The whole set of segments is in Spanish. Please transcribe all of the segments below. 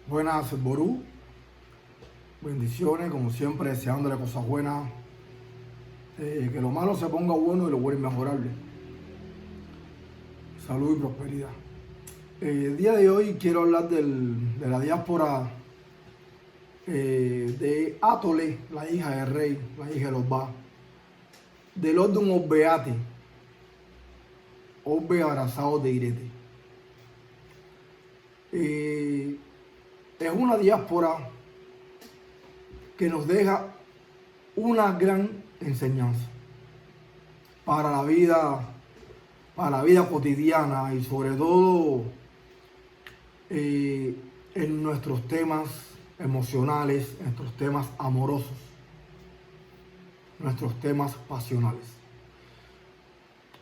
Buenas, Ború. Bendiciones, como siempre, deseándole cosas buenas. Que lo malo se ponga bueno y lo bueno inmejorable. Salud y prosperidad. El día de hoy quiero hablar de la diáspora de Atole, la hija del rey, la hija de los Ba, del orden Orbeate, Orbe abrazado de Irete. Es una diáspora que nos deja una gran enseñanza para la vida cotidiana y sobre todo en nuestros temas emocionales, en nuestros temas amorosos, nuestros temas pasionales.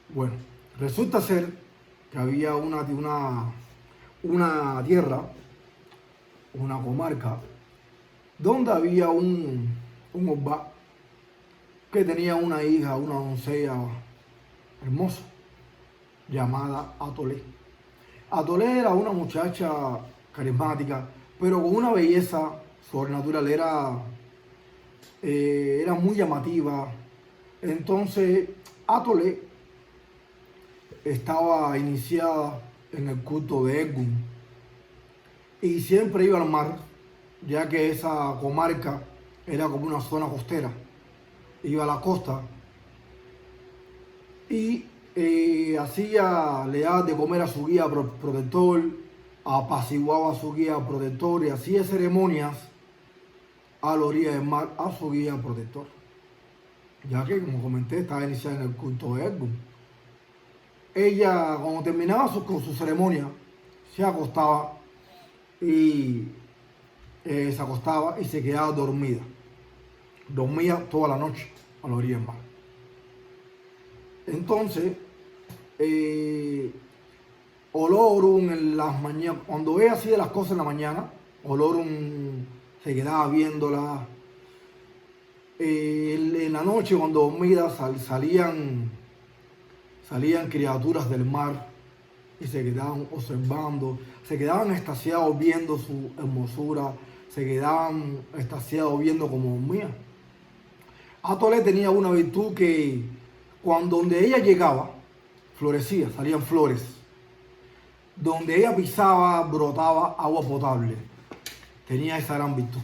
Bueno, resulta ser que había una tierra, una comarca, donde había un Orba que tenía una hija, una doncella hermosa, llamada Atole. Atole era una muchacha carismática, pero con una belleza sobrenatural, era muy llamativa. Entonces, Atole estaba iniciada en el culto de Egun y siempre iba al mar, ya que esa comarca era como una zona costera. Iba a la costa y le daba de comer a su guía protector, apaciguaba a su guía protector y hacía ceremonias a la orilla del mar a su guía protector, ya que, como comenté, estaba iniciada en el culto de Egun. Ella, cuando terminaba con su ceremonia, se acostaba y se quedaba dormida. Dormía toda la noche a la orilla del mar. Entonces, Olorun en las mañanas, cuando ella hacía las cosas en la mañana, Olorun se quedaba viéndola. En la noche, cuando dormía, salían criaturas del mar y se quedaban observando, se quedaban extasiados viendo su hermosura, se quedaban extasiados viendo cómo dormía. Atole tenía una virtud que donde ella llegaba, florecía, salían flores. Donde ella pisaba, brotaba agua potable. Tenía esa gran virtud.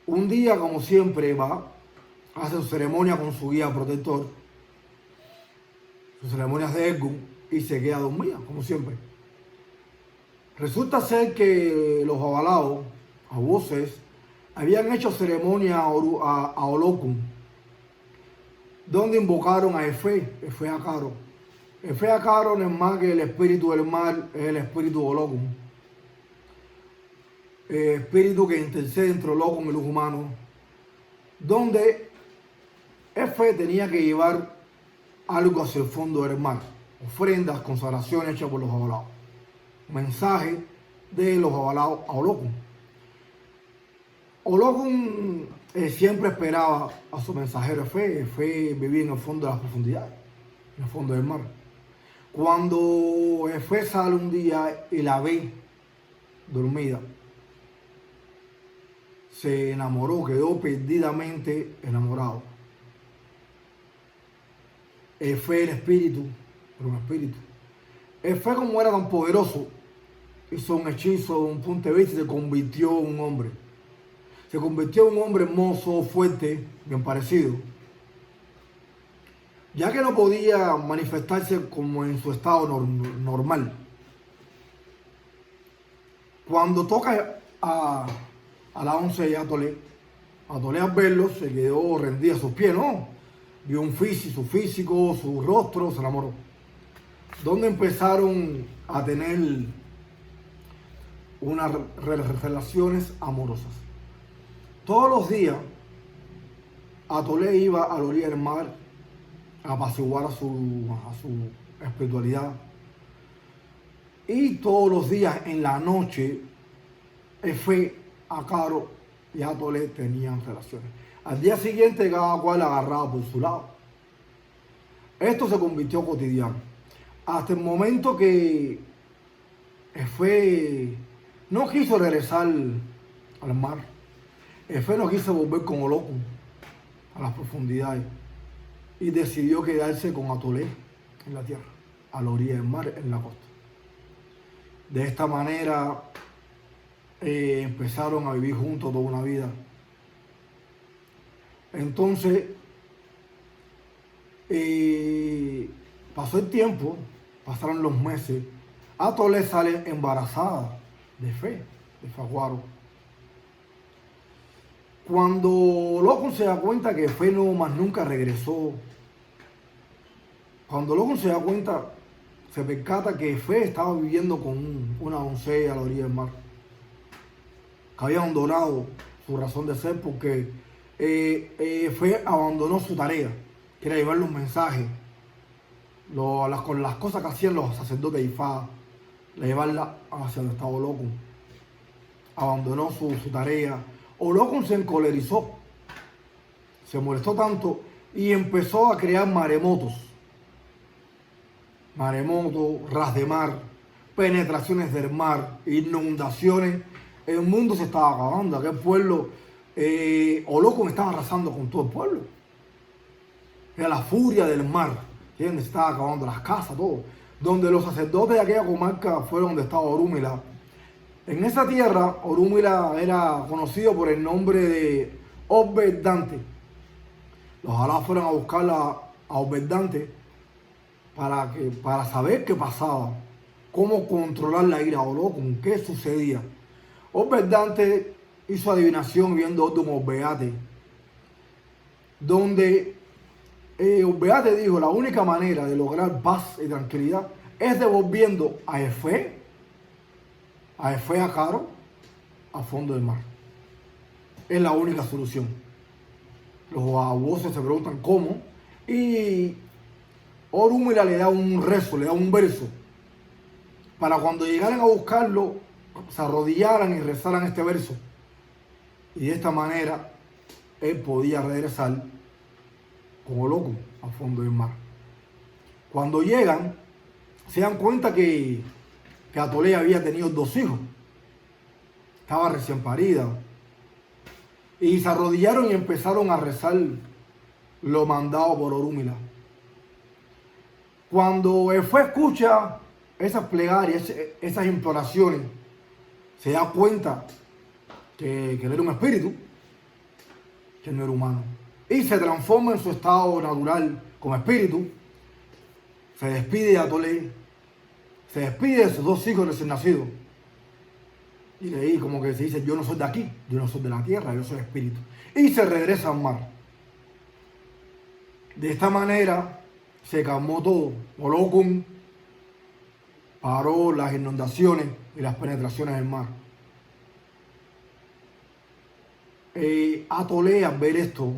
Un día, como siempre, va, hace su ceremonia con su guía protector, sus ceremonias de Egun, y se queda dormida, como siempre. Resulta ser que los abalados, a voces, habían hecho ceremonia a Olokun, donde invocaron a Efe Akaro. Efe Akaro no es más que el espíritu del mar, es el espíritu de Olokun. El espíritu que intercede entre Olokun y los humanos, donde Efe tenía que llevar algo hacia el fondo del mar, ofrendas, consagraciones hechas por los abalados. Mensaje de los abalados a Olokun. Olokun siempre esperaba a su mensajero Efe. Efe vivía en el fondo de las profundidades, en el fondo del mar. Cuando Efe sale un día y la ve dormida, se enamoró, quedó perdidamente enamorado. Efe, el espíritu, pero un espíritu. Efe, como era tan poderoso, hizo un hechizo, un punto de vista, y se convirtió en un hombre. Se convirtió en un hombre hermoso, fuerte, bien parecido. Ya que no podía manifestarse como en su estado normal. Cuando toca a la 11 y Atole al verlo se quedó rendida a sus pies, ¿no? Vio su físico, su rostro, se enamoró. Donde empezaron a tener unas relaciones amorosas. Todos los días, Atole iba a la orilla del mar a apaciguar a su espiritualidad. Y todos los días, en la noche, Efe, Akaro y Atole tenían relaciones. Al día siguiente, cada cual agarraba por su lado. Esto se convirtió cotidiano. Hasta el momento que Efe no quiso regresar al mar. Efe no quiso volver con Olokun a las profundidades y decidió quedarse con Atolé en la tierra, a la orilla del mar, en la costa. De esta manera empezaron a vivir juntos toda una vida. Entonces, pasó el tiempo, pasaron los meses. Atolé sale embarazada de Faguaro. Cuando Olokun se da cuenta que Fe no más nunca regresó, cuando Olokun se da cuenta, se percata que Fe estaba viviendo con una doncella a la orilla del mar, que había abandonado su razón de ser porque Fe abandonó su tarea, que era llevar los mensajes, con las cosas que hacían los sacerdotes de Ifá, llevarla hacia donde estaba Olokun. Abandonó su tarea. Olokun se encolerizó, se molestó tanto y empezó a crear maremotos, ras de mar, penetraciones del mar, inundaciones. El mundo se estaba acabando. Aquel pueblo, Olokun estaba arrasando con todo el pueblo. Era la furia del mar, ¿entiendes? Estaba acabando las casas, todo. Donde los sacerdotes de aquella comarca fueron donde estaba Orúmila. En esa tierra, Orúmila era conocido por el nombre de Obed-Dante. Los alás fueron a buscar a Obed-Dante para saber qué pasaba, cómo controlar la ira de Olokun, qué sucedía. Obed-Dante hizo adivinación viendo un Obeate, donde Obeate dijo: la única manera de lograr paz y tranquilidad es devolviendo a Efe a Caro a fondo del mar. Es la única solución. Los abuesos se preguntan cómo, y Orúmila le da un rezo, le da un verso, para cuando llegaran a buscarlo, se arrodillaran y rezaran este verso. Y de esta manera, él podía regresar con Olokun a fondo del mar. Cuando llegan, se dan cuenta que Atolé había tenido 2 hijos. Estaba recién parida. Y se arrodillaron y empezaron a rezar lo mandado por Orúmila. Cuando Efe escucha esas plegarias, esas imploraciones, se da cuenta que él era un espíritu, que no era humano. Y se transforma en su estado natural como espíritu. Se despide de Atolé, se despide de sus 2 hijos recién nacidos. Y de ahí como que se dice: yo no soy de aquí, yo no soy de la tierra, yo soy espíritu. Y se regresa al mar. De esta manera se calmó todo. Olokun paró las inundaciones y las penetraciones del mar. Atolé, al ver esto,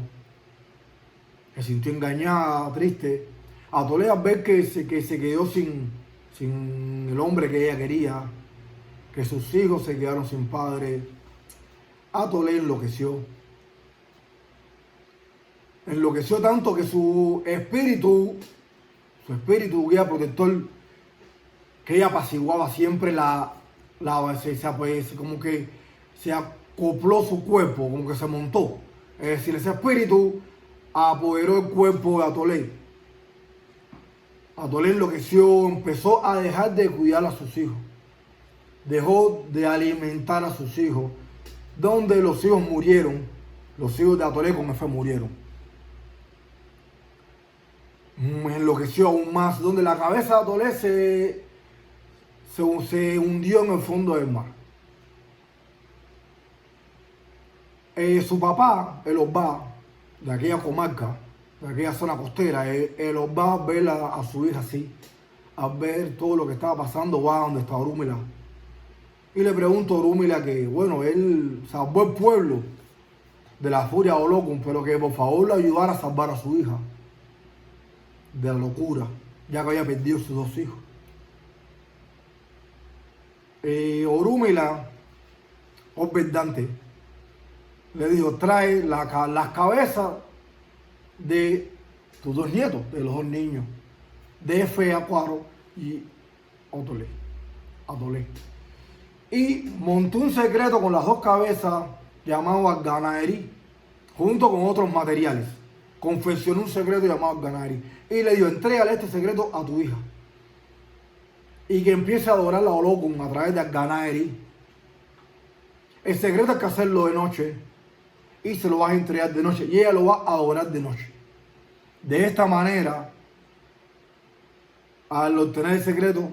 se sintió engañada, triste. Atolé, al ver que se quedó sin el hombre que ella quería, que sus hijos se quedaron sin padre, Atolé enloqueció. Enloqueció tanto que su espíritu guía protector, que ella apaciguaba siempre como que se acopló su cuerpo, como que se montó. Es decir, ese espíritu apoderó el cuerpo de Atolé. Atolé enloqueció, empezó a dejar de cuidar a sus hijos. Dejó de alimentar a sus hijos. Donde los hijos murieron, los hijos de Atolé con Efe murieron. Enloqueció aún más, donde la cabeza de Atolé se hundió en el fondo del mar. Su papá, el Obá, de aquella comarca, de aquella zona costera, el Obá, ver a su hija así, a ver todo lo que estaba pasando, va donde está Orúmila. Y le pregunto a Orúmila que, bueno, él salvó el pueblo de la furia de Olokun, pero que por favor le ayudara a salvar a su hija de la locura, ya que había perdido sus 2 hijos. Orúmila, Obed-Dante, le dijo: trae las cabezas de tus 2 nietos, de los 2 niños, de Efe, Acuaro y Atolé. y montó un secreto con las dos cabezas llamado Arganari, junto con otros materiales. Confeccionó un secreto llamado Arganari y le dijo: entrégale este secreto a tu hija y que empiece a adorar a Olokun a través de Arganari. El secreto es que hacerlo de noche y se lo vas a entregar de noche y ella lo va a adorar de noche. De esta manera, al obtener el secreto,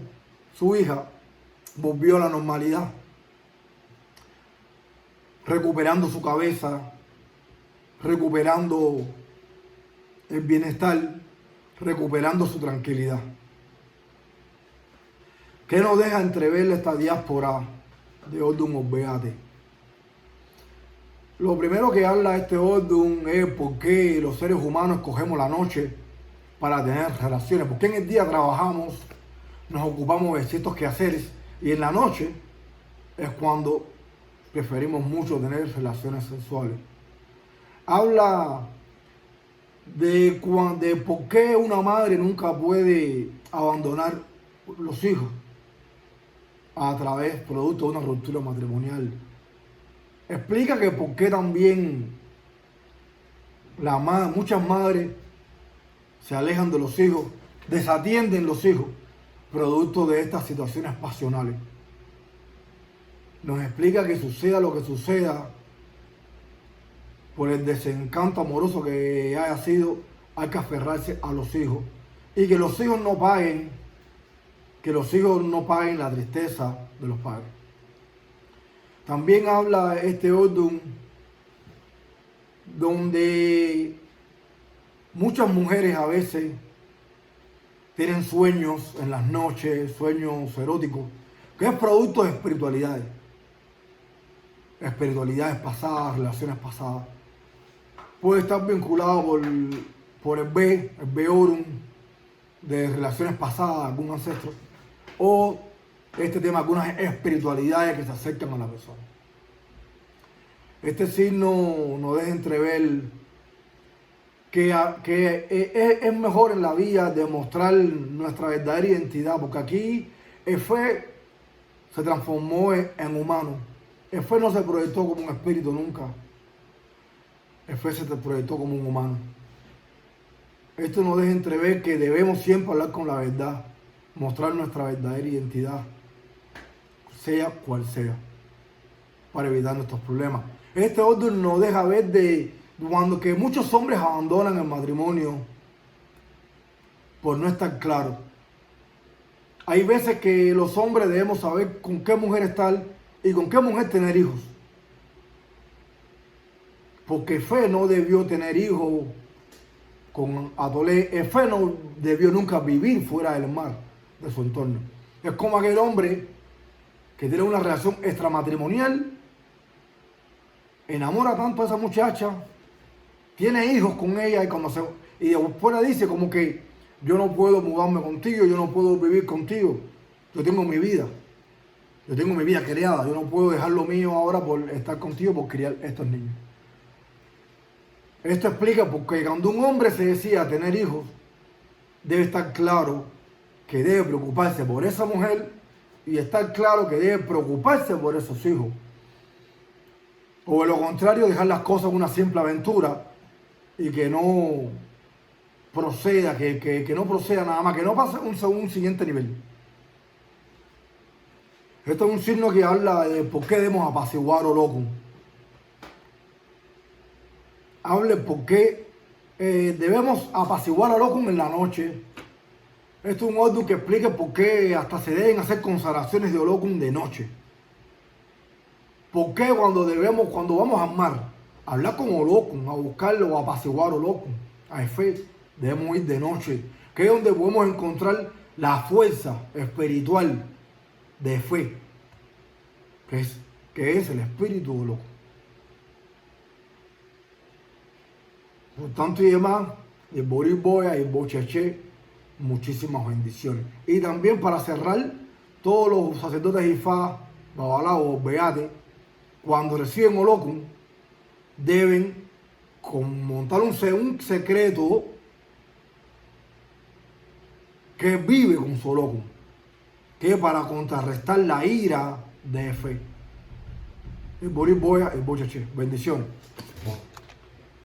su hija volvió a la normalidad, recuperando su cabeza, recuperando el bienestar, recuperando su tranquilidad. ¿Qué nos deja entrever esta diáspora de Ordun Orbeate? Lo primero que habla este Ordun es por qué los seres humanos escogemos la noche para tener relaciones. Porque en el día trabajamos, nos ocupamos de ciertos quehaceres y en la noche es cuando preferimos mucho tener relaciones sexuales. Habla de por qué una madre nunca puede abandonar los hijos a través, producto de una ruptura matrimonial. Explica que por qué también muchas madres se alejan de los hijos, desatienden los hijos, producto de estas situaciones pasionales. Nos explica que suceda lo que suceda, por el desencanto amoroso que haya sido, hay que aferrarse a los hijos y que los hijos no paguen la tristeza de los padres. También habla este Ordun donde muchas mujeres a veces tienen sueños en las noches, sueños eróticos, que es producto de espiritualidades pasadas, relaciones pasadas. Puede estar vinculado por el B Orun, de relaciones pasadas, algún ancestro, o este tema, algunas espiritualidades que se acercan a la persona. Este signo nos deja entrever que es mejor en la vida demostrar nuestra verdadera identidad, porque aquí Efe se transformó en humano. Efe no se proyectó como un espíritu nunca. Efe se proyectó como un humano. Esto nos deja entrever que debemos siempre hablar con la verdad, mostrar nuestra verdadera identidad, sea cual sea, para evitar nuestros problemas. Este orden nos deja ver de cuando que muchos hombres abandonan el matrimonio por no estar claros. Hay veces que los hombres debemos saber con qué mujer estar y con qué mujer tener hijos. Porque Fe no debió tener hijos con Atolé. Fe no debió nunca vivir fuera del mar, de su entorno. Es como aquel hombre que tiene una relación extramatrimonial, enamora tanto a esa muchacha, tiene hijos con ella y después le dice como que yo no puedo mudarme contigo, yo no puedo vivir contigo, yo tengo mi vida criada, yo no puedo dejar lo mío ahora por estar contigo, por criar estos niños. Esto explica porque cuando un hombre se decide tener hijos, debe estar claro que debe preocuparse por esa mujer y estar claro que debe preocuparse por esos hijos. O de lo contrario, dejar las cosas una simple aventura y que no proceda, que no proceda nada más, que no pase un siguiente nivel. Esto es un signo que habla de por qué debemos apaciguar Olokun. Hable por qué debemos apaciguar a Olokun en la noche. Esto es un orden que explique por qué hasta se deben hacer consagraciones de Olokun de noche. ¿Por qué cuando vamos al mar, a hablar con Olokun, a buscarlo, a apaciguar Olokun, a Efe, debemos ir de noche? Que es donde podemos encontrar la fuerza espiritual de Efe, que es el espíritu de Olokun. Por tanto y demás, el Boris Boya y el Bocheche, muchísimas bendiciones. Y también para cerrar, todos los sacerdotes Ifá, Babalao, Beate, cuando reciben Olokun, deben montar un secreto que vive con su Olokun. que para contrarrestar la ira de Efe. El Boris Boya, el Bochache. Bendiciones.